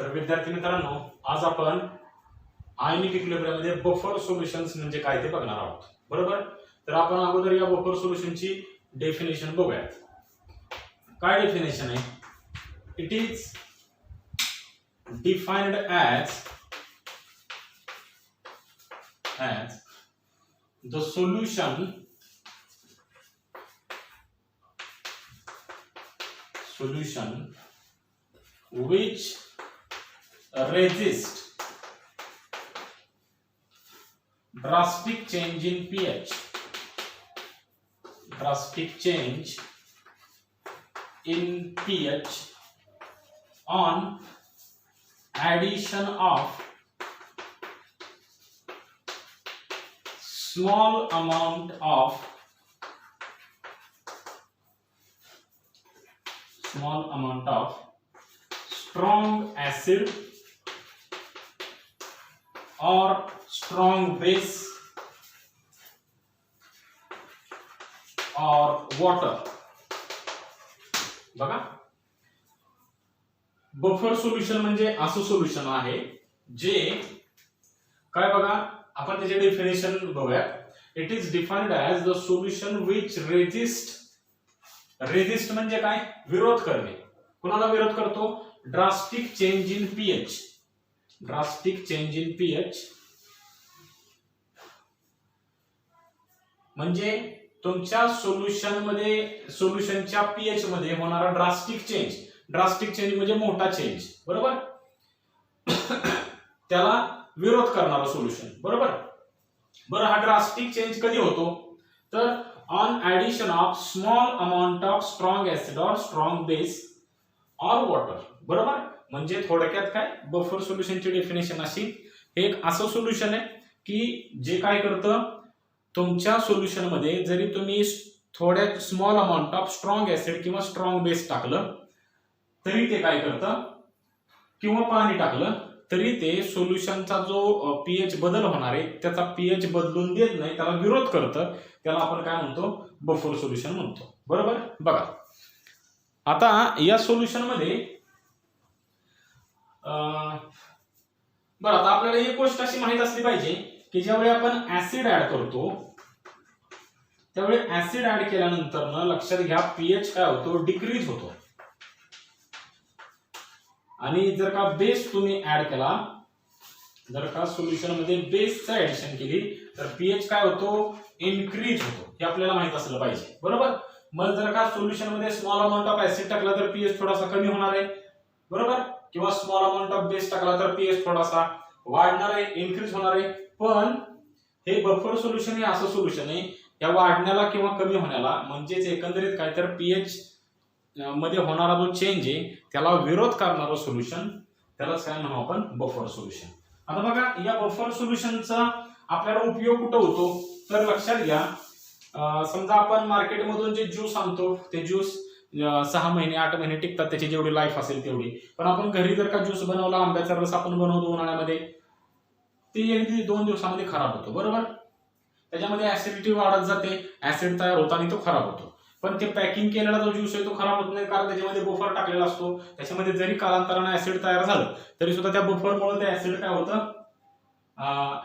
तर विद्यार्थी मित्रांनो, आज आपण आयनिक इक्विलिब्रियम मध्ये बफर सोल्युशन्स म्हणजे काय ते बघणार आहोत. बरोबर. तर आपण अगोदर या बफर सोल्युशनची डेफिनेशन बघूयात. काय डेफिनेशन आहे? It is defined as the solution which resist drastic change in pH on addition of small amount of strong acid or strong base or water. बघा, बफर सोल्युशन म्हणजे असं सोल्युशन आहे जे काय, बघा आपण त्याचे डेफिनेशन बघूया. It is defined as the solution which resist म्हणजे काय? विरोध करणे. कोणाला विरोध करतो? ड्रास्टिक चेंज इन पीएच म्हणजे तुमच्या सोल्युशनच्या पीएच मध्ये होणारा ड्रास्टिक चेंज म्हणजे मोठा चेंज. बरोबर. त्याला विरोध करणारा सोल्युशन. बरोबर. बरं, हा ड्रास्टिक चेंज कधी होतो? तर on addition of small amount of strong acid और स्ट्रॉंग बेस और वॉटर. बरोबर. म्हणजे थोडक्यात काय, बफर सोल्युशनची डेफिनेशन अशी, एक असं सोल्युशन आहे की जे काय करतं, तुमच्या सोल्युशन मध्ये जरी तुम्ही थोड्या small amount of strong acid किंवा स्ट्रॉंग बेस टाकलं तरी ते काय करतं, किंवा पाणी टाकलं तरी ते सोल्युशनचा जो पीएच बदल होणार आहे त्याचा पीएच बदलून देत नाही, त्याला विरोध करतं. त्याला आपण काय म्हणतो? बफर सोल्युशन म्हणतो. बरोबर. बघा, आता या सोल्युशन मध्ये बरं, आता आपल्याला एक गोष्ट अशी माहित असली पाहिजे की ज्यावेळी आपण ऍसिड ऍड करतो त्यावेळी ऍसिड ऍड केल्यानंतर ना लक्षात घ्या पीएच काय होतो? डिक्रीज होतो. आणि जर का बेस तुम्ही ऍड केला, जर का सोल्युशन मध्ये बेसचा ऍडिशन केली तर पीएच काय होतो? इन्क्रीज होतो. हे आपल्याला माहित असलं पाहिजे. बरोबर. मग जर का सोल्युशन मध्ये स्मॉल अमाउंट ऑफ ऍसिड टाकला तर पीएच थोडासा कमी होणार आहे. बरोबर. किंवा स्मॉल अमाउंट ऑफ बेस टाकला तर पीएच थोडासा वाढणार आहे, इन्क्रीज होणार आहे. पण हे बफर सोल्युशन हे असं सोल्युशन आहे, या वाढण्याला किंवा कमी होण्याला म्हणजेच एकंदरीत काय, तर पीएच मध्ये होणारा जो चेंज आहे त्याला विरोध करणारं सोल्युशन, त्यालाच काय म्हणू आपण? Buffer solution. आता बघा, या बफर सोल्युशनचा आपल्याला उपयोग कुठं होतो? तर लक्षात घ्या, समजा आपण मार्केटमधून जे ज्यूस आणतो ते ज्यूस 6 महिने 8 महिने टिकतात, त्याची जेवढी लाईफ असेल तेवढी. पण आपण घरी जर का ज्यूस बनवला, आंब्याचा रस आपण बनवतो उन्हाळ्यामध्ये, ते अगदी 2 दिवसामध्ये खराब होतो. बरोबर. त्याच्यामध्ये ऍसिडिटी वाढत जाते, ऍसिड तयार होतो आणि तो खराब होतो. पण ते पॅकिंग केलेला जो ज्यूस आहे तो खराब होत नाही, कारण त्याच्यामध्ये बफर टाकलेला असतो. त्याच्यामध्ये जरी कालांतराने ऍसिड तयार झालं तरी सुद्धा त्या बफरमुळे ते ऍसिड काय होतं?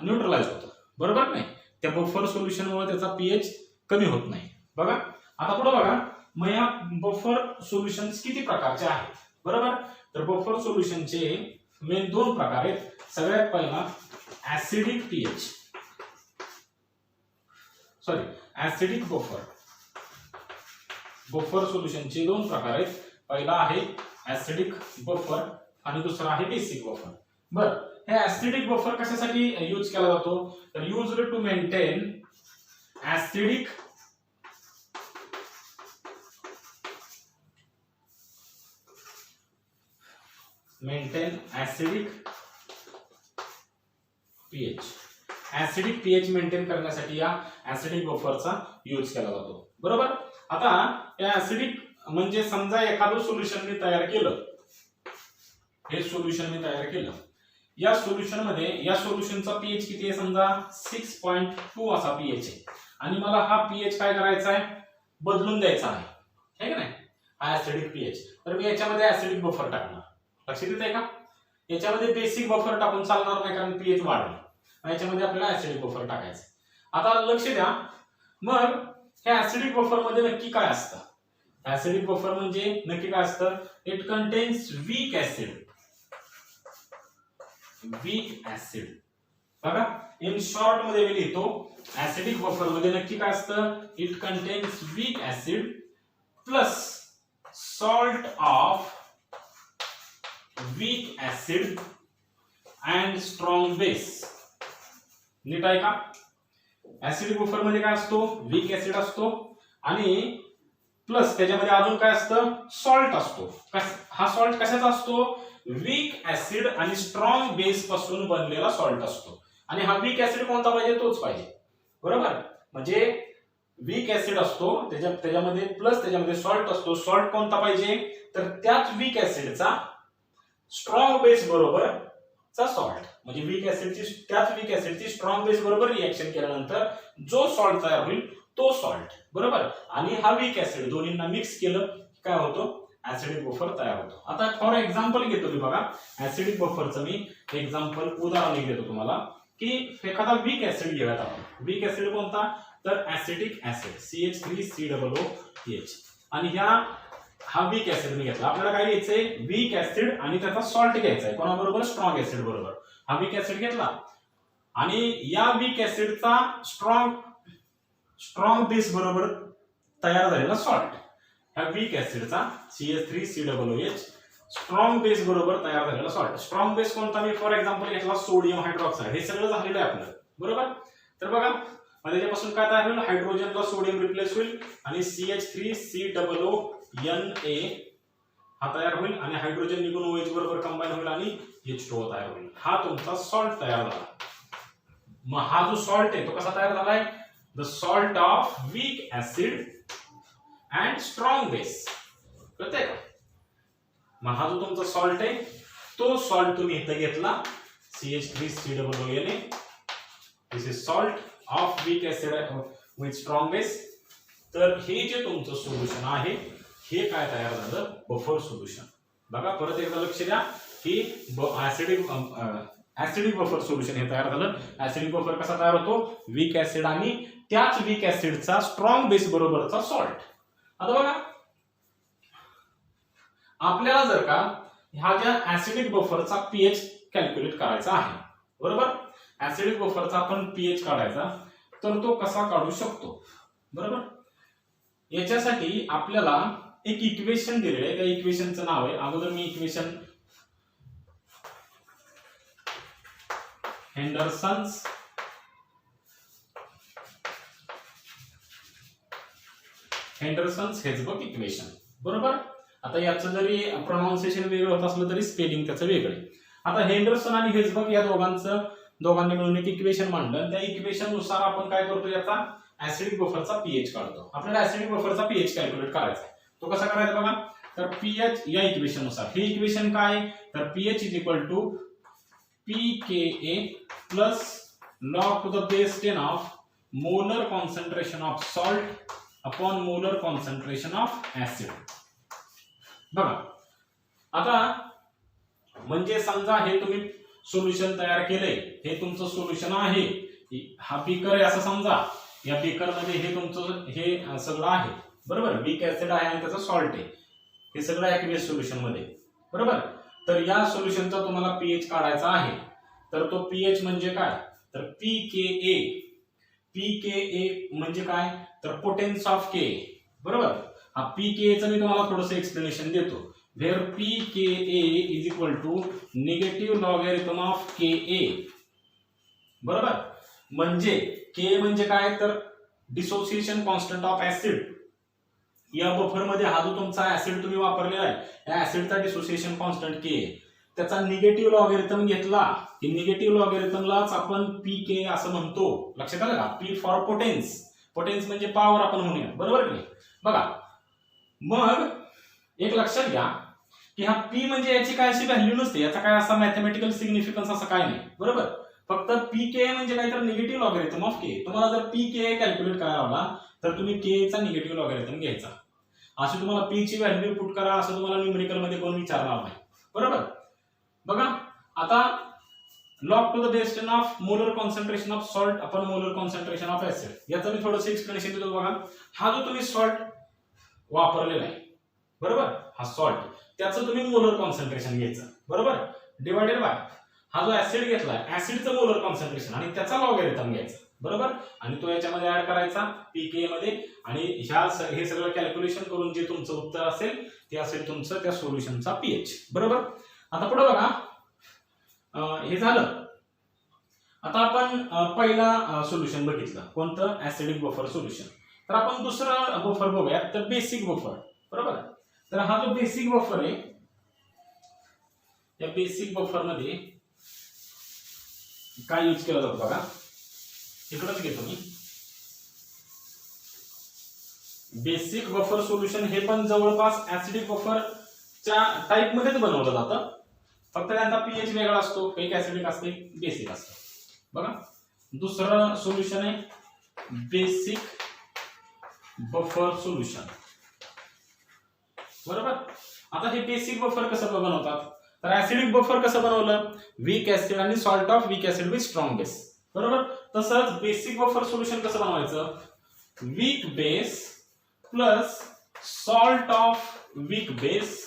न्यूट्रलाइज होतं. बरोबर नाही? त्या बफर सोल्युशनमुळे त्याचा पीएच कमी होत नाही. बघा, आता पुढे बघा, मग या बफर सोल्युशन्स किती प्रकारचे आहेत? बरोबर. तर बफर सोल्युशनचे मेन 2 प्रकार आहेत. सगळ्यात पहिला ऍसिडिक बफर सोल्युशनचे 2 प्रकार आहेत. पहिला आहे ऍसिडिक बफर आणि दुसरा आहे बेसिक बफर. बर, हे ऍसिडिक बफर कशासाठी यूज केला जातो? तर used to maintain acidic pH maintain करण्यासाठी या ऍसिडिक बफरचा यूज केला जातो. बरोबर. आता या ऍसिडिक म्हणजे समजा एखादं सोल्युशन मी तयार केलं, हे सोल्युशन मी तयार केलं, या सोल्युशन मध्ये या सोल्युशनचा पीएच किती आहे? समजा 6.2 असा पीएच आहे आणि मला हा पीएच काय करायचा आहे? बदलून द्यायचा आहे, है की नाही? हा ऍसिडिक पीएच. तर मी याच्यामध्ये ऍसिडिक बफर टाकणार. लक्षात येत आहे का? याच्यामध्ये बेसिक बफर टाकून चालणार नाही कारण पीएच वाढेल, याच्यामध्ये आपल्याला ऍसिडिक बफर टाकायचं. आता लक्ष द्या, मग ह्या ऍसिडिक बफर मध्ये नक्की काय असतं? ऍसिडिक बफर म्हणजे नक्की काय असतं? It contains weak acid. Weak acid बघा, इन शॉर्ट मध्ये मी लिहितो, ऍसिडिक बफर मध्ये नक्की काय असतं? It contains weak acid plus salt of weak acid and strong base. नीट आहे का? ऍसिडिक बफर मध्ये काय असतो? वीक ऍसिड असतो आणि प्लस त्याच्यामध्ये अजून काय असतं? सॉल्ट असतो. हा सॉल्ट कशाचा असतो? वीक ऍसिड आणि स्ट्रॉंग बेस पासून बनलेला सॉल्ट असतो. आणि हा वीक ऍसिड कोणता पाहिजे? तोच पाहिजे, बरोबर. म्हणजे वीक ऍसिड असतो, त्याच्यामध्ये प्लस त्याच्यामध्ये सॉल्ट असतो. सॉल्ट कोणता पाहिजे? तर त्याच वीक ऍसिडचा स्ट्रॉंग बेस बरोबर चा सॉल्ट. म्हणजे त्याच वीक ऍसिडची स्ट्रॉंग बेस बरोबर रिएक्शन केल्यानंतर जो सॉल्ट तयार होईल तो सॉल्ट, बरोबर. आणि हा वीक ऍसिड दोन्हींना मिक्स केलं काय होतो? ऍसिडिक बफर तयार होतो. आता फॉर एक्झाम्पल घेतो मी, बघा ऍसिडिक बफरचं मी एक्झाम्पल उदाहरण देतो तुम्हाला की एखादा वीक ऍसिड घेऊयात आपण. वीक ऍसिड कोणता? तर ऍसिटिक ऍसिड CH3COOH. आणि हा वीक ऍसिड मी घेतला. आपल्याला काय घ्यायचंय? वीक ऍसिड आणि त्याचा सॉल्ट घ्यायचा आहे. कोणाबरोबर? स्ट्रॉंग ऍसिड बरोबर. हा वीक ऍसिड घेतला आणि या वीक ऍसिडचा स्ट्रॉंग बेस बरोबर तयार झालेला सॉल्ट. ह्या वीक ऍसिडचा CH3COOH स्ट्रॉंग बेस बरोबर तयार झालेला सॉल्ट. स्ट्रॉंग बेस कोणता? मी फॉर एक्झाम्पल घेतला सोडियम हायड्रॉक्साइड. हे सगळं झालेलं आहे आपलं, बरोबर. तर बघा त्याच्यापासून काय तयार होईल? हायड्रोजनला सोडियम रिप्लेस होईल आणि CH3COONA हा तयार होईल आणि हायड्रोजन निघून OH बरोबर कंबाईन होईल आणि H2O तयार होईल. हा तुमचा सॉल्ट तयार झाला. मग हा जो सॉल्ट आहे तो कसा तयार झालाय? The salt of weak acid and strong base. कळतंय का? मग हा जो तुमचा सॉल्ट आहे तो सॉल्ट तुम्ही इथं घेतला CH3COONA. This is salt of weak acid with strong base. तर हे जे तुमचं सोल्युशन आहे हे काय तयार झालं? Buffer solution. बघा परत एकदा लक्ष द्या की ऍसिडिक बफर सोल्युशन हे तयार झालं. ऍसिडिक बफर कसा तयार होतो? वीक ऍसिड आणि त्याच वीक ऍसिडचा स्ट्रॉंग बेस बरोबरचा सॉल्ट. आता बघा आपल्याला जर का ह्या ज्या ऍसिडिक बफरचा पीएच कॅल्क्युलेट करायचा आहे, बरोबर. ऍसिडिक बफरचा आपण पीएच काढायचा, तर तो कसा काढू शकतो? बरोबर. याच्यासाठी आपल्याला एक इक्वेशन दिलेलं आहे. त्या इक्वेशनचं नाव आहे, अगोदर मी इक्वेशन हेंडरसन्स हेझबर्ग इक्वेशन, बरोबर. आता याचं जरी प्रोनाउन्सिएशन वेगळं होत असलं तरी स्पेलिंग त्याचं वेगळं आहे. आता हेंडरसन आणि हेझबर्ग या दोघांनी मिळून एक इक्वेशन मांडलं. त्या इक्वेशन नुसार आपण काय करतो? याचा ऍसिडिक बफरचा पीएच काढतो. आपल्याला ऍसिडिक बफरचा पीएच कॅल्क्युलेट करायचा आहे. तो कसा करायचा बघा? तर पीएच या इक्वेशन नुसार, हे इक्वेशन काय? तर pH is equal to pKa plus log to the base 10 of molar concentration of salt upon molar concentration of acid. बघा आता म्हणजे समजा हे तुम्ही सोल्युशन तयार केलंय, हे तुमचं सोल्युशन आहे. हा बीकर आहे असं समजा. या बीकर मध्ये हे तुमचं हे सगळं आहे, बरोबर. वीक ऍसिड आहे आणि त्याचं सॉल्ट आहे. हे सगळं ऍक्वियस सोल्युशन मध्ये, बरोबर. तर या सोल्युशनचा तुम्हाला पीएच काढायचा आहे. तर तो पीएच म्हणजे काय? तर पीकेए म्हणजे काय? तर पोटेन्स ऑफ के, बरोबर. हा पीकेए चं मी तुम्हाला थोडंसं एक्सप्लेनेशन देतो. Where pKa is equal to negative logarithm of Ka, बरोबर. म्हणजे के म्हणजे काय? तर डिसोसिएशन कॉन्स्टंट ऑफ ऍसिड. या बफर मध्ये हा जो तुमचा ऍसिड तुम्ही वापरलेला आहे, या ऍसिडचा डिसोसिएशन कॉन्स्टंट के, त्याचा निगेटिव्ह लॉगॅरिथम घेतला की निगेटिव्ह लॉगॅरिथमलाच आपण पीके असं म्हणतो. लक्षात आलं का? P for पोटेन्स. पोटेन्स म्हणजे पॉवर आपण म्हणूया, बरोबर की? बघा मग एक लक्षात घ्या की हा पी म्हणजे याची काय अशी व्हॅल्यू नसते, याचा काय असा मॅथमॅटिकल सिग्निफिकन्स असं काय नाही, बरोबर. फक्त पीके म्हणजे काय? तर निगेटिव्ह लॉगॅरिथम ऑफ के. तुम्हाला जर पीके कॅल्क्युलेट करायला हवा तर तुम्ही के चा निगेटिव्ह लॉगॅरिथम घ्यायचा. अशी तुम्हाला पी ची व्हॅल्यू पुट करा असं तुम्हाला न्यूमेरिकल मध्ये कोण विचारणार नाही, बरोबर. बघा log to the base 10 of molar concentration of salt upon molar concentration of acid. याचं मी थोडंसं एक्सप्लेनेशन देतो बघा। हा जो तुम्ही सॉल्ट वापरलेला आहे बरोबर, हा सॉल्ट, त्याचं तुम्ही मोलर कॉन्सन्ट्रेशन घ्यायचं बरोबर, डिवाइडेड बाय हा जो ऍसिड घेतलाय ऍसिडचं मोलर कॉन्सन्ट्रेशन आणि त्याचा लॉगॅरिथम घ्यायचा बरोबर, आणि तो याच्यामध्ये ऍड करायचा पीके मध्ये, आणि हे सगळं कॅल्क्युलेशन करून जे तुमचं उत्तर असेल ते असेल तुमचं त्या सोल्युशनचा पीएच बरोबर। आता पुढे बघा, हे झालं। आता आपण पहिला सोल्युशन बघितलं कोणतं, ऍसिडिक बफर सोल्युशन। तर आपण दुसरा बफर बघूया, तर बेसिक बफर बरोबर। तर हा जो बेसिक बफर आहे, या बेसिक बफर मध्ये काय यूज केला जातो बघा, इकडंच घेतो मी। बेसिक बफर सोल्युशन हे पण जवळपास ऍसिडिक बफरच्या टाइप मध्येच बनवलं जातं, फक्त त्यांचा पीएच वेगळा असतो, एक ऍसिडिक असते बेसिक असतं बघा। दुसरं सोल्युशन आहे बेसिक बफर सोल्युशन बरोबर। आता हे बेसिक बफर कसं बनवतात, तर ऍसिडिक बफर कसं बनवलं, वीक ऍसिड आणि salt of weak acid with strong base बरोबर। तसंच बेसिक बफर सोल्युशन कसं बनवायचं, weak base plus salt of weak base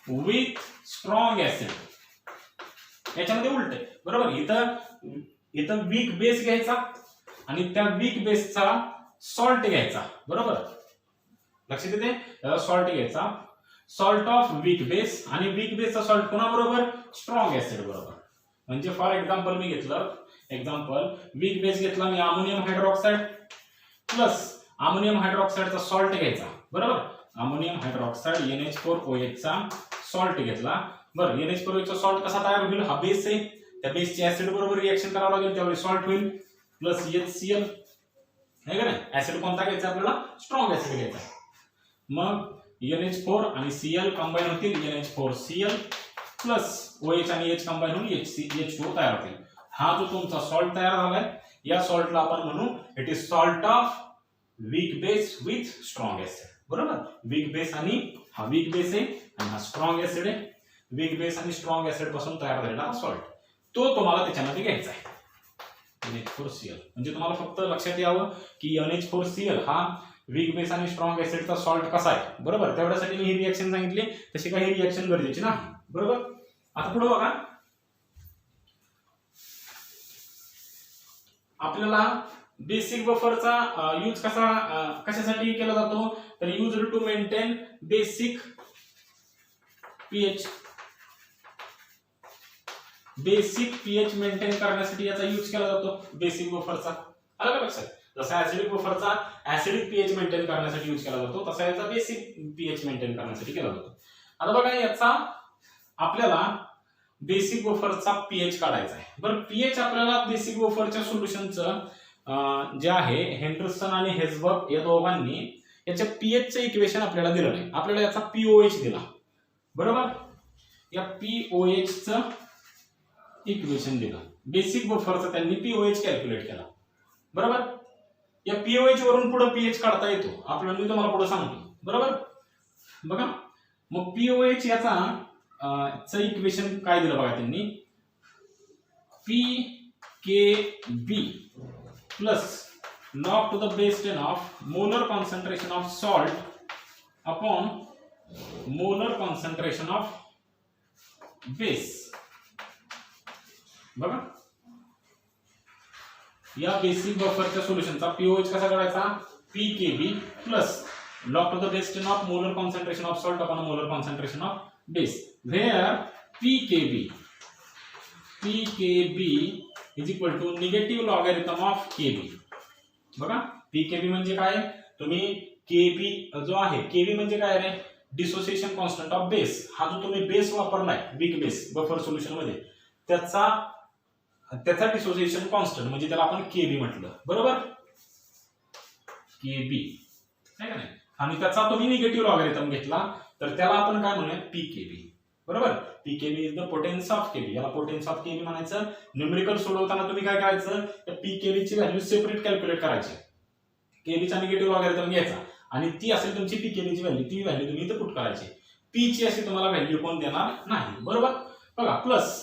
with strong acid, याच्यामध्ये उलट आहे बरोबर। इथं वीक बेस घ्यायचा आणि त्या वीक बेसचा सॉल्ट घ्यायचा बरोबर, लक्षात येते, सॉल्ट घ्यायचा, सॉल्ट ऑफ वीक बेस, आणि वीक बेसचा सॉल्ट कोणाबरोबर, स्ट्रॉंग ऍसिड बरोबर। म्हणजे फॉर एक्झाम्पल मी घेतलं, एक्झाम्पल वीक बेस घेतला मी अमोनियम हायड्रॉक्साइड प्लस अमोनियम हायड्रॉक्साइडचा सॉल्ट घ्यायचा बरोबर, अमोनियम हायड्रॉक्साइड NH4OH चा सॉल्ट घेतला बरं। NH4OH चा सॉल्ट कसा तयार होईल, हा बेस आहे, त्या बेसची ऍसिड बरोबर रिएक्शन करावं लागेल, त्यावेळी सॉल्ट होईल प्लस HCl आहे का नाही। ऍसिड कोणता घ्यायचा आपल्याला, स्ट्रॉंग ऍसिड घ्यायचा, मग NH4 आणि Cl कंबाईन होतील, NH4Cl प्लस OH आणि H कंबाईन होऊन H2O तयार होतील। हा जो तुमचा सॉल्ट तयार झालाय, या सॉल्टला आपण म्हणू it is salt of weak base with strong acid बरोबर। वीक बेस आणि हा वीक बेस आहे आणि हा स्ट्रॉंग ऍसिड आहे, वीक बेस आणि स्ट्रॉंग ऍसिड पासून तयार झालेला सॉल्ट, तो तुम्हाला त्याच्यामध्ये घ्यायचा आहे NH4Cl। म्हणजे तुम्हाला फक्त लक्षात यावं की NH4Cl हा वीक बेस आणि स्ट्रॉंग ऍसिडचा सॉल्ट कसा आहे बरोबर, तेवढ्यासाठी मी ही रिएक्शन सांगितली, तशी काही रिएक्शन गरजेची नाही बरोबर। आता पुढे बघा, आपल्याला बेसिक बफरचा यूज कशासाठी केला जातो, तर use to maintain basic pH, basic pH maintain करण्यासाठी याचा यूज केला जातो बेसिक बफरचा, आलं का लक्षात। जसा ऍसिडिक बफरचा ऍसिडिक पीएच मेंटेन करण्यासाठी यूज केला जातो, तसा याचा बेसिक पीएच मेंटेन करण्यासाठी केला जातो। आता बघा, याचा आपल्याला बेसिक बफरचा पीएच काढायचा आहे बरं। पीएच आपल्याला बेसिक बफरच्या सोल्युशनचं जे आहे, हेंडरसन आणि हेझबर्ग या दोघांनी याच्या पीएचचं इक्वेशन आपल्याला दिलं नाही, आपल्याला याचा पीओएच दिला बरोबर। या पीओएचचं इक्वेशन दिलं, बेसिक बफरचं त्यांनी पीओएच कॅल्क्युलेट केला बरोबर। या पीओएच वरून पुढे पीएच काढता येतो आपल्याला, मी तुम्हाला पुढे सांगतो बरोबर। बघा, मग पीओएच याचा इक्वेशन काय दिलं बघा त्यांनी, PKB plus log to the base 10 of molar concentration of salt upon molar concentration of base बघा। या बेसिक बफरच्या सोल्युशनचा पीओएच कसा करायचा, PKB plus log to the base 10 of molar concentration of salt upon molar concentration of base, where PKB is equal to negative logarithm of KB बघा। PKB म्हणजे काय, तुम्ही KB जो आहे, KB म्हणजे काय रे, डिसोसिएशन कॉन्स्टंट ऑफ बेस, हा जो तुम्ही बेस वापरलाय वीक बेस बफर सोल्युशन मध्ये, त्याचा डिसोसिएशन कॉन्स्टंट म्हणजे त्याला आपण केबी म्हटलं बरोबर, केबी आहे का नाही, आणि त्याचा तुम्ही निगेटिव्ह लॉगॅरिथम घेतला तर त्याला आपण काय म्हणूया, पीकेबी बरोबर। PKb is the potence of Kb, याला पोटेन्स ऑफ केबी म्हणायचं। न्यूमेरिकल सोडवताना तुम्ही काय करायचं, त्या पीकेबी ची व्हॅल्यू सेपरेट कॅल्क्युलेट करायची, केबीचा निगेटिव्ह लॉगॅरिथम घ्यायचा आणि ती असेल तुमची पीकेबी ची व्हॅल्यू, ती व्हॅल्यू तुम्ही इथे पुट करायची, पी ची अशी तुम्हाला व्हॅल्यू कोण देणार नाही बरोबर। बघा, plus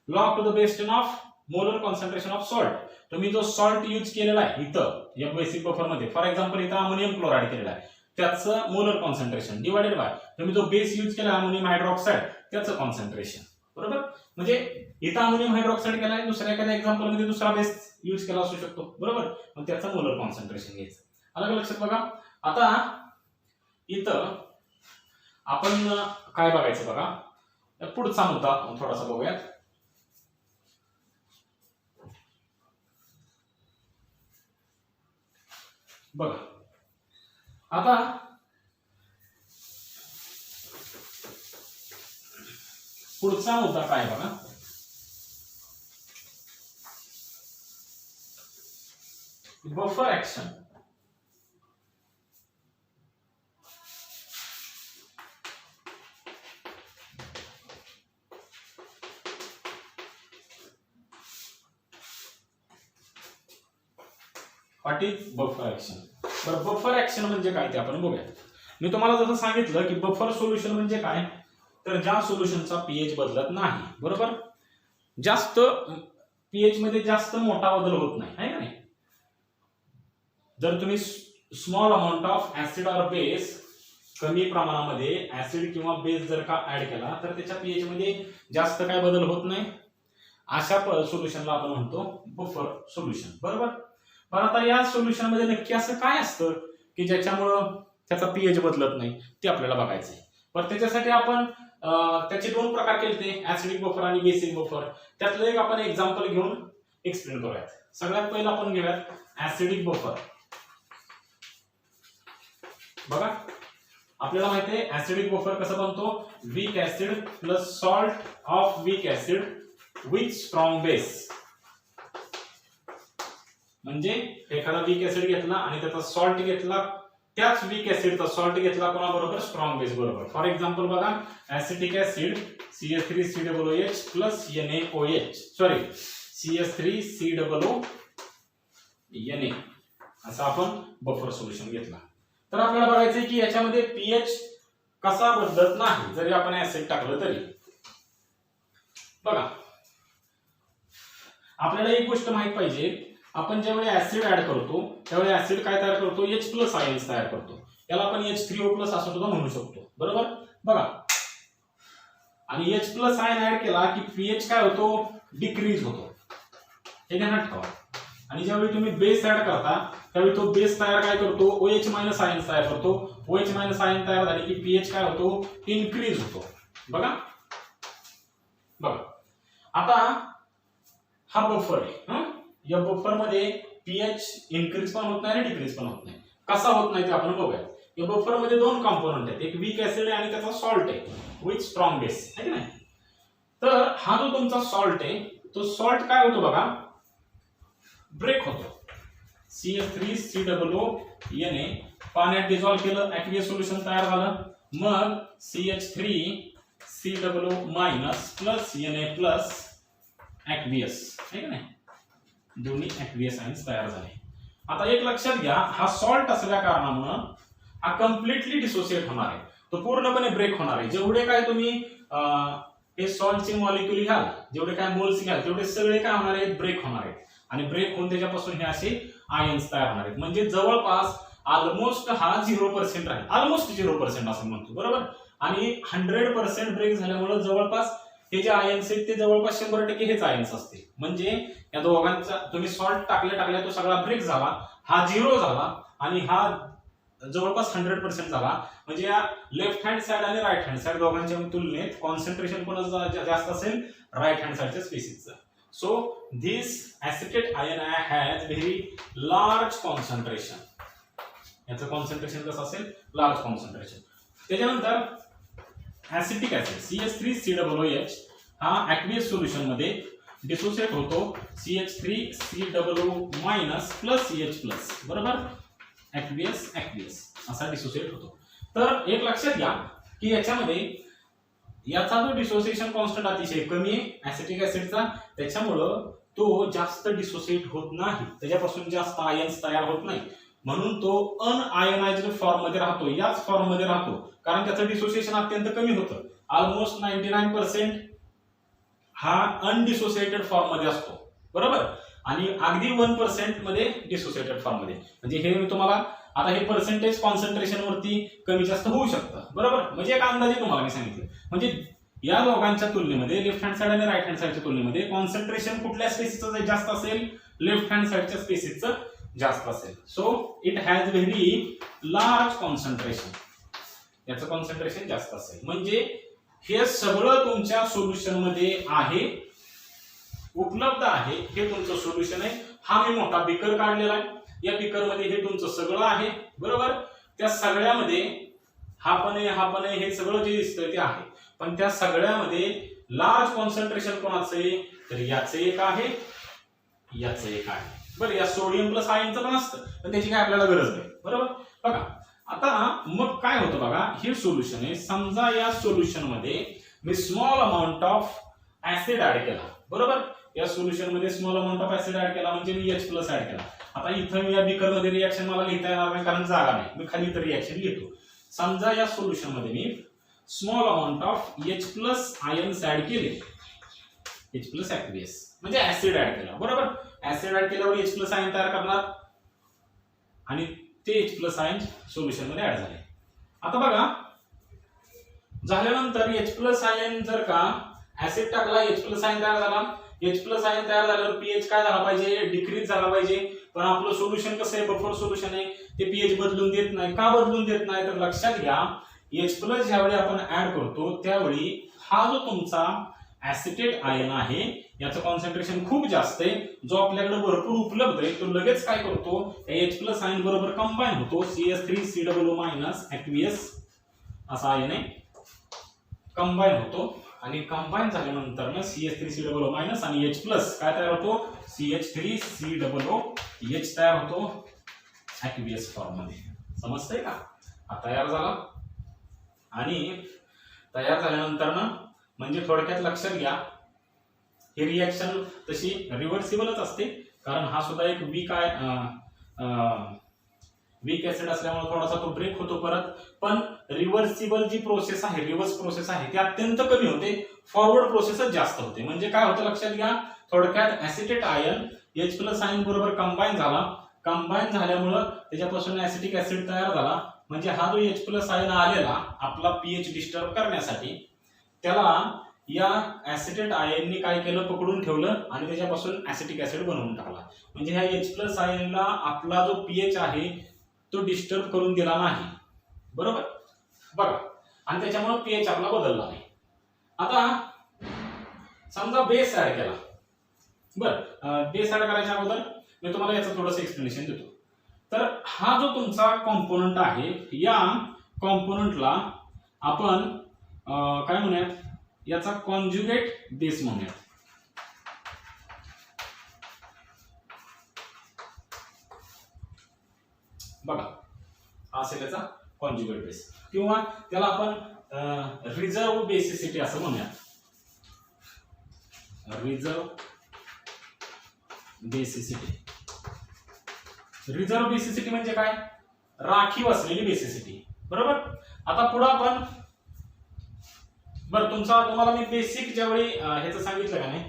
log to the base 10 of molar concentration of salt. तुम्ही जो सॉल्ट यूज केलेला आहे इथं या बेसिक बफर मध्ये, फॉर एक्झाम्पल इथं अमोनियम क्लोराईड केलेला आहे, त्याचं मोलर कॉन्सन्ट्रेशन डिवाइडेड बाय तुम्ही जो बेस यूज केला अमोनियम हायड्रॉक्साईड त्याचं कॉन्सन्ट्रेशन. बरोबर, म्हणजे इथं अमोनियम हायड्रॉक्साईड केलाय, दुसऱ्या एखाद्या एक्झाम्पल मध्ये दुसरा बेस यूज केला असू शकतो. बरोबर, मग त्याचं मोलर कॉन्सन्ट्रेशन घ्यायचं. अलग लक्षात बघा. आता इथं आपण काय बघायचं बघा, पुढचा मुद्दा थोडासा बघूयात. बघा आता पुढचा मुद्दा काय बघा, buffer action. What is buffer action? बरं, बफर ऍक्शन म्हणजे काय ते आपण बघूया. मी तुम्हाला जसं सांगितलं की बफर सोल्युशन म्हणजे काय, तर ज्या सोल्युशनचा पीएच बदलत नाही. बरोबर, जास्त पीएच मध्ये जास्त मोठा बदल होत नाही, आहे का नाही. जर तुम्ही small amount of acid or base, कमी प्रमाणामध्ये ऍसिड किंवा बेस जर का ऍड केला तर त्याच्या पीएच मध्ये जास्त काय बदल होत नाही, अशा सोल्युशनला आपण म्हणतो बफर सोल्युशन. बरोबर, पण आता या सोल्युशन मध्ये नक्की असं काय असतं की ज्याच्यामुळं त्याचा पीएच बदलत नाही ते आपल्याला बघायचं आहे. पण त्याच्यासाठी आपण त्याचे दोन प्रकार केले, ऍसिडिक बफर आणि बेसिक बफर. त्यातलं एक आपण एक्झाम्पल घेऊन एक्सप्लेन करूयात. सगळ्यात पहिलं आपण घेऊयात ऍसिडिक बफर. बघा, आपल्याला माहिती आहे ऍसिडिक बफर कसं बनतो, weak acid plus salt of weak acid with strong base. म्हणजे एखादा वीक ऍसिड घेतला आणि त्याचा सॉल्ट घेतला, त्याच वीक ऍसिडचा सॉल्ट घेतला कोणाबरोबर, स्ट्रॉंग बेस बरोबर. फॉर एक्झाम्पल बघा, acetic acid CH3COOH plus NaOH, sorry CH3COO Na, असं आपण बफर सोल्युशन घेतला. तर आपल्याला बघायचंय की याच्यामध्ये पीएच कसा बदलत नाही जरी आपण ऍसिड टाकलं तरी. बघा, आपल्याला एक गोष्ट माहित पाहिजे, आपण ज्यावेळी ऍसिड ऍड करतो त्यावेळी ऍसिड काय तयार करतो, H+ आयन्स तयार करतो. याला आपण H3O+ असं सुद्धा म्हणू शकतो. बरोबर, बघा, आणि H+ आयन ऍड केला की पीएच काय होतो, डिक्रीज होतो. हे ध्यानात ठेवा. आणि ज्यावेळी तुम्ही बेस ऍड करता त्यावेळी तो बेस तयार काय करतो, OH- आयन तयार करतो. OH- आयन तयार झाले की पीएच काय होतो, इन्क्रीज होतो. बघा बघा, आता हा बफर आहे. या बफर मध्ये पीएच इन्क्रीज पण होत नाही आणि डिक्रीज पण होत नाही. कसा होत नाही ते आपण बघूया. या बफर मध्ये दोन कंपोनंट आहेत, एक वीक ऍसिड आहे आणि त्याचा सॉल्ट आहे विथ स्ट्रॉंग बेस, आहे की नाही. तर हा जो तुमचा सॉल्ट आहे तो सॉल्ट काय होतो बघा, ब्रेक होतो. CH3COO Na पाण्यात डिझॉल्व्ह केलं, ऍक्वियस सोल्युशन तयार झालं. मग CH3COO- प्लस Na प्लस ऍक्वियस, आहे की नाही, दोन्ही ऍक्वियस आयन्स तयार झाले. आता एक लक्षात घ्या, हा सॉल्ट असल्या कारणामुळे हा कम्प्लिटली डिसोसिएट होणार आहे, तो पूर्णपणे ब्रेक होणार आहे. जेवढे काय तुम्ही हे सॉल्टचे मॉलिक्युल घ्याल, जेवढे काय मोल्स घ्याल, तेवढे सगळे काय होणार आहेत, ब्रेक होणार आहेत. आणि ब्रेक होऊन त्याच्यापासून हे असे आयन्स तयार होणार आहेत. म्हणजे जवळपास ऑलमोस्ट हा 0% राहील, ऑलमोस्ट 0% असं म्हणतो. बरोबर, आणि 100% ब्रेक झाल्यामुळे जवळपास हे जे आयन्स आहेत ते जवळपास 100% हेच आयन्स असतील. म्हणजे या दोघांचा तुम्ही सॉल्ट टाकल्या तो सगळा ब्रेक झाला, हा 0 झाला आणि हा जवळपास 100% झाला. म्हणजे या लेफ्ट हँड साइड आणि राईट हँड साइड दोघांच्या तुलनेत कॉन्सन्ट्रेशन कोणाचं जास्त असेल, राईट हँड साइडच्या स्पीसीजचं. So this acetate ion has very large concentration. याचं कॉन्सन्ट्रेशन कसं असेल, लार्ज कॉन्सन्ट्रेशन. त्याच्यानंतर ऍसिटिक ऍसिड CH3COOH हा ऍक्वियस सोल्युशन मध्ये डिसोसिएट होतो CH3COO- प्लस CH+. बरोबर, ऍक्वियस ऍक्वियस असा डिसोसिएट होतो. तर एक लक्षात घ्या की याच्यामध्ये याचा जो डिसोसिएशन कॉन्स्टंट अतिशय कमी आहे ऍसिटिक ऍसिडचा, त्याच्यामुळं तो जास्त डिसोसिएट होत नाही, त्याच्यापासून जास्त आयन्स तयार होत नाही. म्हणून तो अनआयोनाइज्ड फॉर्म मध्ये राहतो, याच फॉर्म मध्ये राहतो, कारण त्याचं डिसोसिएशन अत्यंत कमी होतं. ऑलमोस्ट 99% हा अनडिसोसिएटेड फॉर्म मध्ये असतो, बरोबर, आणि अगदी 1% मध्ये डिसोसिएटेड फॉर्म मध्ये. म्हणजे हे मी तुम्हाला आता हे पर्सेंटेज कॉन्सन्ट्रेशन वरती कमी जास्त होऊ शकतं, बरोबर. म्हणजे एक अंदाजे तुम्हाला मी सांगितलं. म्हणजे या दोघांच्या तुलनेमध्ये लेफ्ट हँड साइड आणि राईट हँड साइडच्या तुलनेमध्ये कॉन्सन्ट्रेशन कुठल्या स्पेसिसचं जास्त असेल, लेफ्ट हँड साइडच्या स्पेसिसचं जास्त असेल. So it has very large concentration, याचं कॉन्सन्ट्रेशन जास्त असेल. म्हणजे हे सगळं तुमच्या सोल्युशन मध्ये आहे, उपलब्ध आहे. हे तुमचं सोल्युशन आहे. हा मी मोठा बीकर काढलेला आहे. या बीकर मध्ये हे तुमचं सगळं आहे, बरोबर. त्या सगळ्यामध्ये हा पण आहे, हे सगळं जे दिसतंय ते आहे. पण त्या सगळ्यामध्ये लार्ज कॉन्सन्ट्रेशन कोणाचं आहे, तर याचं एक आहे, याचं एक आहे. बरं, या सोडियम प्लस आयनचं पण असतं, पण त्याची काय आपल्याला गरज नाही, बरोबर. बघा आता मग काय होतं बघा, हे सोल्युशन आहे. समजा या सोल्युशन मध्ये मी small amount of acid add केला, बरोबर. या सोल्युशन मध्ये small amount of acid add केला म्हणजे मी H प्लस ऍड केला. आता इथं या बीकर मध्ये रिएक्शन मला लिहिता येणार नाही कारण जागा नाही, मी खाली इथं रिएक्शन लिहितो. समजा या सोल्युशन मध्ये मी small amount of H plus ions add केले, H प्लस ऍक्वियस म्हणजे ऍसिड ऍड केला, बरोबर. ऍसिड ऍड केल्यावर H प्लस आयन तयार करणार आणि ते H प्लस आयन सोल्युशन मध्ये ऍड झाले. आता बघा झाल्यानंतर H प्लस आयन जर का ऍसिड टाकला, H प्लस आयन तयार झाला. H प्लस आयन तयार झाल्यावर पीएच काय झाला पाहिजे, डिक्रीज झाला पाहिजे. पण आपलं सोल्युशन कसं आहे, बफर सोल्युशन आहे, ते पीएच बदलून देत नाही. का बदलून देत नाही, तर लक्षात घ्या H प्लस ज्यावेळी आपण ऍड करतो त्यावेळी हा जो तुमचा ऍसिटेट आयन आहे याचं कॉन्सन्ट्रेशन खूप जास्त आहे, जो आपल्याकडे भरपूर उपलब्ध आहे. तो लगेच काय करतो, H प्लस आयन बरोबर कंबाईन होतो. CH3COO- ऍक्वियस असा आयन आहे, कंबाईन होतो. आणि कंबाईन झाल्यानंतर ना CH3COO- आणि H प्लस काय तयार होतो, CH3COOH तयार होतो ऍक्वियस फॉर्म मध्ये. समजतंय का. हा तयार झाला आणि तयार झाल्यानंतर ना म्हणजे थोडक्यात लक्षात घ्या ही रिएक्शन तशी रिव्हर्सिबलच असते, कारण हा सुद्धा एक वीक ऍसिड असल्यामुळे थोडासा तो ब्रेक होतो परत. पण रिव्हर्सिबल जी प्रोसेस आहे, रिव्हर्स प्रोसेस आहे, ती अत्यंत कमी होते, फॉरवर्ड प्रोसेसच जास्त होते. म्हणजे काय होतं लक्षात घ्या, थोडक्यात acetate ion H plus ion बरोबर कंबाईन झाला. कंबाईन झाल्यामुळं त्याच्यापासून ऍसिटिक ऍसिड तयार झाला. म्हणजे हा जो H प्लस आयन आलेला आपला पीएच डिस्टर्ब करण्यासाठी, त्याला या ऍसिटेट आयनने काय केलं, पकडून ठेवलं आणि त्याच्यापासून ऍसिटिक ऍसिड बनवून टाकला. म्हणजे ह्या H प्लस आयनला आपला जो पीएच आहे तो डिस्टर्ब करून दिला नाही, बरोबर. बघा आणि त्याच्यामुळे पीएच आपला बदलला नाही. आता समजा बेस ऍड केला, बरं. बेस ऍड करायच्या अगोदर मी तुम्हाला याचं थोडंसं एक्सप्लेनेशन देतो. तर हा जो तुमचा कॉम्पोनंट आहे, या कॉम्पोनंटला आपण काय म्हणूयात, याचा कॉन्जुगेट बेस म्हणूयात. बघा हा असेल याचा कॉन्जुगेट बेस, किंवा त्याला आपण रिझर्व बेसिसिटी असं म्हणूयात. Reserve basicity. रिझर्व बेसिसिटी म्हणजे काय, राखीव असलेली बेसिसिटी, बरोबर. आता पुढे आपण बरं तुम्हाला मी बेसिक ज्यावेळी ह्याचं सांगितलं का नाही,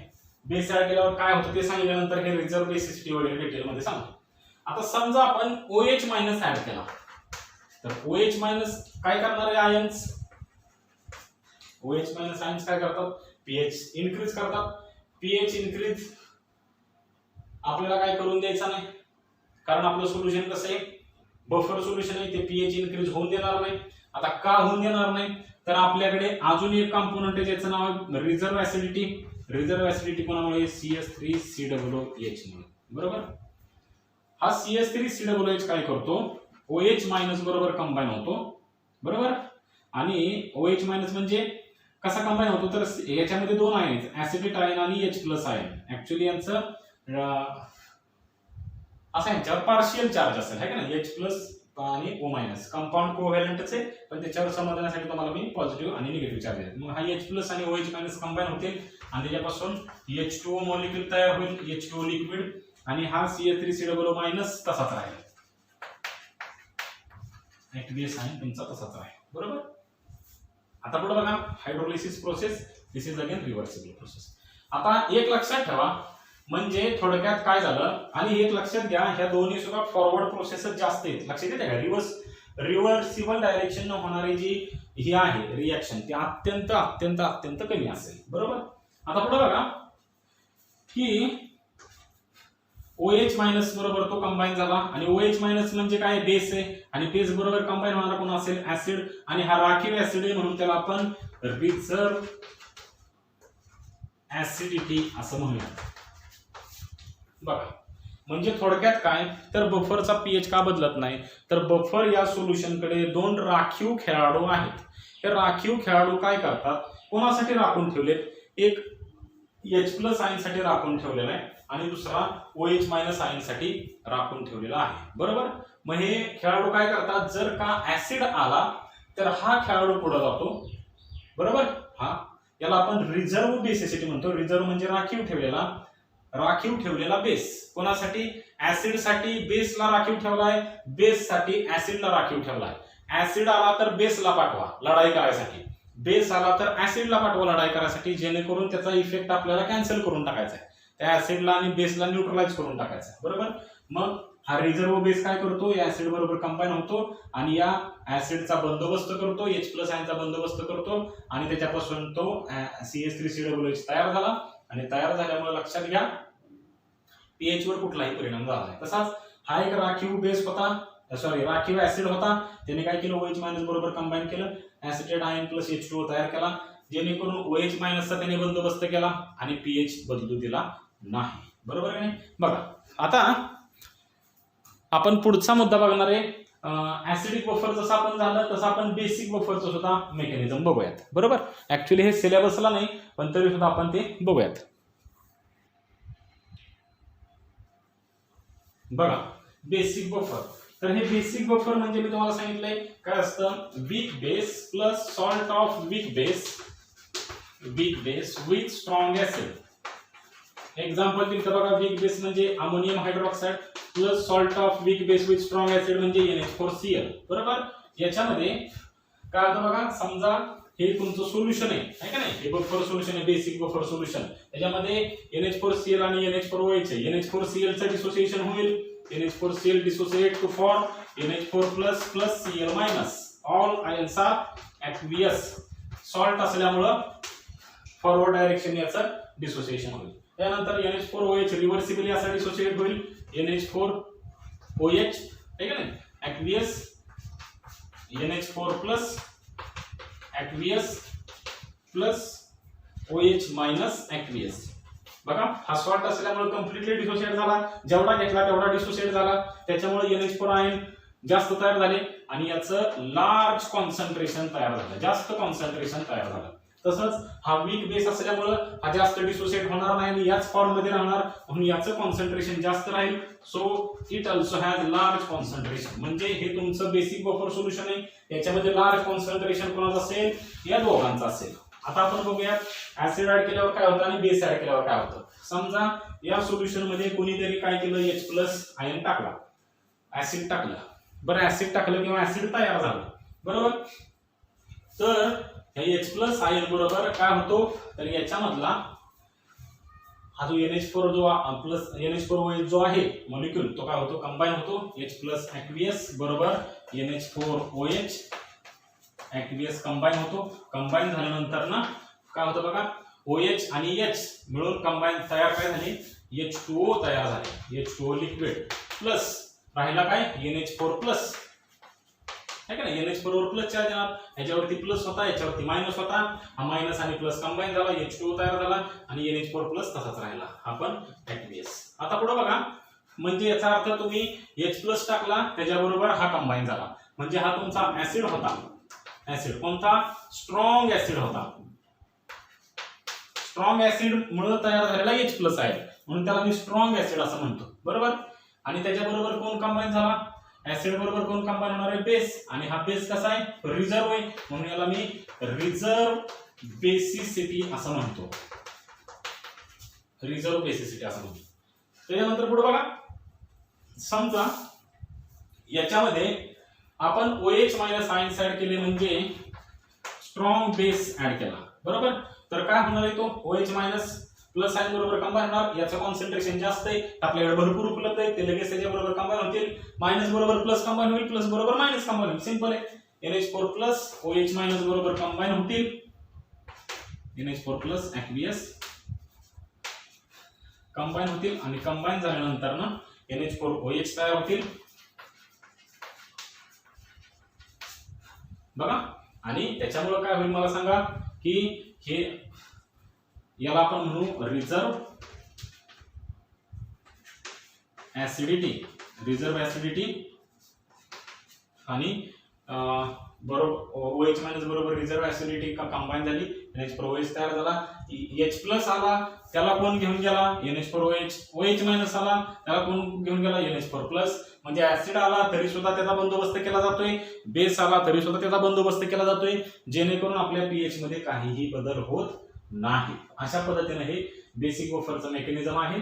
बेस ऍड केल्यावर काय होतं ते सांगितल्यानंतर हे रिझर्व बेसिसिटी वगैरे डिटेल मध्ये सांगतो. आता समजा आपण OH मायनस ऍड केला, तर OH मायनस काय करणार आहे, आयन्स. OH मायनस आयन्स काय करतात, पीएच इन्क्रीज करतात. पीएच इन्क्रीज आपल्याला काय करून द्यायचा नाही, कारण आपलं सोल्युशन कसं आहे, बफर सोल्युशन आहे, ते पीएच इन्क्रीज होऊन देणार नाही. आता का होऊन देणार नाही, तर आपल्याकडे अजून एक कंपोनंट आहे ज्याचं नाव आहे रिझर्व ऍसिडिटी. रिझर्व ऍसिडिटी कोणामुळे, CH3COOH मुळे, बरोबर. हा CH3COOH काय करतो, OH मायनस बरोबर कंबाईन होतो, बरोबर. आणि OH मायनस म्हणजे कसा कंबाईन होतो, तर याच्यामध्ये दोन आयन आहेत, ऍसिटेट आयन आणि H प्लस आयन. ऍक्च्युअली यांचं असं यांच्यावर पार्शियल चार्ज असेल, है का ना, H प्लस आणि O मायनस कंपाऊंड कोव्हॅलंटच आहे, पण त्याच्यावर समजण्यासाठी तुम्हाला मी पॉझिटिव्ह आणि निगेटिव्ह चार्ज आहे. मग हा H प्लस आणि OH मायनस कंबाईन होतील आणि त्याच्यापासून H2O मॉलिक्यूल तयार होईल, H2O लिक्विड. आणि हा CH3COO मायनस तसाच राहील, ऍक्टिव्हियस आयन तुमचा तसाच राहील, बरोबर. आता पुढे बघा hydrolysis process. This is again reversible process. आता एक लक्षात ठेवा, म्हणजे थोडक्यात काय झालं, आणि एक लक्षात घ्या, ह्या दोन्ही सुद्धा फॉरवर्ड प्रोसेसच जास्त आहेत, लक्षात येते का? रिव्हर्सिबल डायरेक्शन न होणारी जी ही आहे रिॲक्शन ती अत्यंत अत्यंत अत्यंत कमी असेल, बरोबर. आता पुढे बघा की OH मायनस बरोबर तो कंबाईन झाला, आणि OH मायनस म्हणजे काय, बेस आहे, आणि बेस बरोबर कंबाईन होणारा कोण असेल, ऍसिड, आणि हा राखीव ऍसिड आहे म्हणून त्याला आपण रिझर्व ऍसिडिटी असं म्हणूया. बघा, म्हणजे थोडक्यात काय, तर बफरचा पीएच का बदलत नाही, तर बफर या सोल्युशनकडे दोन राखीव खेळाडू आहेत. हे राखीव खेळाडू काय करतात, कोणासाठी राखून ठेवलेत, एक H+ आयनसाठी राखून ठेवलेला आहे आणि दुसरा OH मायनस आयनसाठी राखून ठेवलेला आहे, बरोबर. मग हे खेळाडू काय करतात, जर का ऍसिड आला तर हा खेळाडू पुढे जातो, बरोबर. हा याला आपण रिझर्व्ह बेसिसिटी म्हणतो. रिझर्व्ह म्हणजे राखीव ठेवलेला बेस. कोणासाठी, ऍसिड साठी बेसला राखीव ठेवलाय, बेस साठी ऍसिडला राखीव ठेवलाय. ऍसिड आला तर बेसला पाठवा लढाई करायसाठी, बेस आला तर ऍसिडला पाठवा लढाई करायसाठी, जेणेकरून त्याचा इफेक्ट आपल्याला कॅन्सल करून टाकायचा आहे, त्या ऍसिडला आणि बेसला न्यूट्रलाइज करून टाकायचा आहे, बरोबर. मग हा रिझर्व्ह बेस काय करतो, या ऍसिड बरोबर कंबाईन होतो आणि या ऍसिडचा बंदोबस्त करतो, H+ आयनचा बंदोबस्त करतो, आणि त्याच्यापासून तो CH3COOH तयार झाला, आणि तयार झाल्यामुळे लक्षात घ्या पीएच वर कुठलाही परिणाम झाला नाही. तसाच हा एक राखीव बेस होता, राखीव ऍसिड होता, त्याने काय केलं, OH मायनस बरोबर कंबाईन केलं, ऍसिटेट आयन प्लस H2O तयार केला, जेणेकरून OH मायनसचा त्याने बंदोबस्त केला आणि पीएच बदलू दिला नाही, बरोबर आहे. बघा, आता आपण पुढचा मुद्दा बघणार आहे. ऍसिडिक बफर जसं आपण झालं तसं आपण बेसिक बफरचं सुद्धा मेकॅनिझम बघूयात, बरोबर. ऍक्च्युली हे सिलेबसला नाही, पण तरी सुद्धा आपण ते बघूयात. बघा, बेसिक बफर. तर हे बेसिक बफर म्हणजे मी तुम्हाला सांगितलंय काय असतं, weak base plus salt of weak base with strong acid. Example तिथं बघा, वीक बेस म्हणजे ammonium hydroxide plus salt of weak base with strong acid म्हणजे NH4Cl, बरोबर. याच्यामध्ये काय होतं बघा, समजा हे तुमचं सोल्युशन आहे का नाही, हे बफर सोल्युशन आहे, बेसिक बफर सोल्युशन. त्याच्यामध्ये NH4Cl आणि NH4OH आहे. NH4Cl चं डिसोसिएशन होईल, NH4Cl dissociate to form NH4+ plus Cl minus. All ions are aqueous. Salt असल्यामुळं फॉरवर्ड डायरेक्शन याचं डिसोसिएशन होईल. त्यानंतर NH4OH रिव्हर्सिबली असा डिसोसिएट होईल, NH4OH आहे का नाही, ऍक्वियस, NH4+ ऍक्वियस प्लस OH मायनस ऍक्वियस. बघा, हा सॉल्ट असल्यामुळे कम्प्लिटली डिसोसिएट झाला, जेवढा घेतला तेवढा डिसोसिएट झाला, त्याच्यामुळे NH4 आयन जास्त तयार झाले आणि याचं लार्ज कॉन्सन्ट्रेशन तयार झालं, जास्त कॉन्सन्ट्रेशन तयार झालं. तसंच हा वीक बेस असल्यामुळे हा जास्त डिसोसिएट होणार नाही आणि याच फॉर्म मध्ये राहणार, म्हणून याचं कॉन्सन्ट्रेशन जास्त राहील. So it also has large concentration. म्हणजे हे तुमचं बेसिक बफर सोल्युशन आहे, याच्यामध्ये लार्ज कॉन्सन्ट्रेशन कोणाचं असेल, या दोघांचं असेल. आता आपण बघूया ऍसिड ऍड केल्यावर काय होतं आणि बेस ऍड केल्यावर काय होतं. समजा या सोल्युशन मध्ये कोणीतरी काय केलं, H+ आयन टाकला, ऍसिड टाकलं, बरं ऍसिड टाकलं किंवा ऍसिड तयार झालं, बरोबर. तर H+ आयन बरोबर काय होतो, तर याच्यामधला हा जो NH4 जो प्लस NH4OH जो आहे मॉलिक्यूल, तो काय होतो, कंबाईन होतो, H+ ऍक्वियस बरोबर NH4OH ऍक्वियस कंबाईन होतो. कंबाईन झाल्यानंतर ना काय होतं बघा, OH आणि H मिळून कंबाईन तयार काय झाले, H2O तयार झाले, H2O लिक्विड प्लस राहिला काय, NH4+ है का नाही, NH4 वर प्लस चार्ज येणार, ह्याच्यावरती प्लस होता, याच्यावरती मायनस होता, हा मायनस आणि प्लस कंबाईन झाला, H2O तयार झाला आणि NH4+ तसाच राहिला, हा पण ऍक्वियस. आता पुढे बघा, म्हणजे याचा अर्थ तुम्ही H+ टाकला, त्याच्याबरोबर हा कंबाईन झाला, म्हणजे हा तुमचा ऍसिड होता. ऍसिड कोणता, स्ट्रॉंग ऍसिड होता. स्ट्रॉंग ऍसिड मुळे तयार झालेला H+ आहे, म्हणून त्याला मी स्ट्रॉंग ऍसिड असं म्हणतो, बरोबर. आणि त्याच्याबरोबर कोण कंबाईन झाला, ऍसिड बरोबर कोण कंबाईन होणार आहे, बेस. आणि हा बेस कसा आहे, रिझर्व्ह आहे, म्हणून याला मी रिझर्व्ह बेसिसिटी असं म्हणतो, रिझर्व्ह बेसिसिटी असं म्हणतो. त्याच्यानंतर पुढे बघा, समजा याच्यामध्ये आपण OH मायनस आयन्स ऍड केले म्हणजे स्ट्रॉंग बेस ऍड केला, बरोबर. तर काय होणार आहे, तो OH मायनस प्लस साइन बरोबर कंबाईन होणार, याचं कॉन्सन्ट्रेशन जास्त आहे, आपल्याकडे भरपूर उपलब्ध आहे, ते लगेच त्याच्या बरोबर कंबाईन होतील, मायनस बरोबर प्लस कंबाईन होईल, प्लस बरोबर मायनस कंबाईन होईल, सिंपल आहे. NH4 प्लस OH मायनस बरोबर कंबाईन होतील, NH4 प्लस aqueous कंबाईन होतील आणि कंबाईन झाल्यानंतर ना NH4 OH तयार होतील बघा. आणि त्याच्यामुळे काय होईल मला सांगा की हे याला आपण म्हणू रिझर्व ऍसिडिटी आणि बरोबर OH मायनस बरोबर रिझर्व ऍसिडिटी कंबाईन झाली, NH4 OH तयार झाला, H प्लस आला त्याला कोण घेऊन गेला NH4 OH, OH मायनस आला त्याला कोण घेऊन गेला NH4 प्लस. म्हणजे ऍसिड आला तरी सुद्धा त्याचा बंदोबस्त केला जातोय, बेस आला तरी सुद्धा त्याचा बंदोबस्त केला जातोय, जेणेकरून आपल्या पीएच मध्ये काहीही बदल होत नाही. अशा पद्धतीने हे बेसिक बफरचं मेकॅनिझम आहे.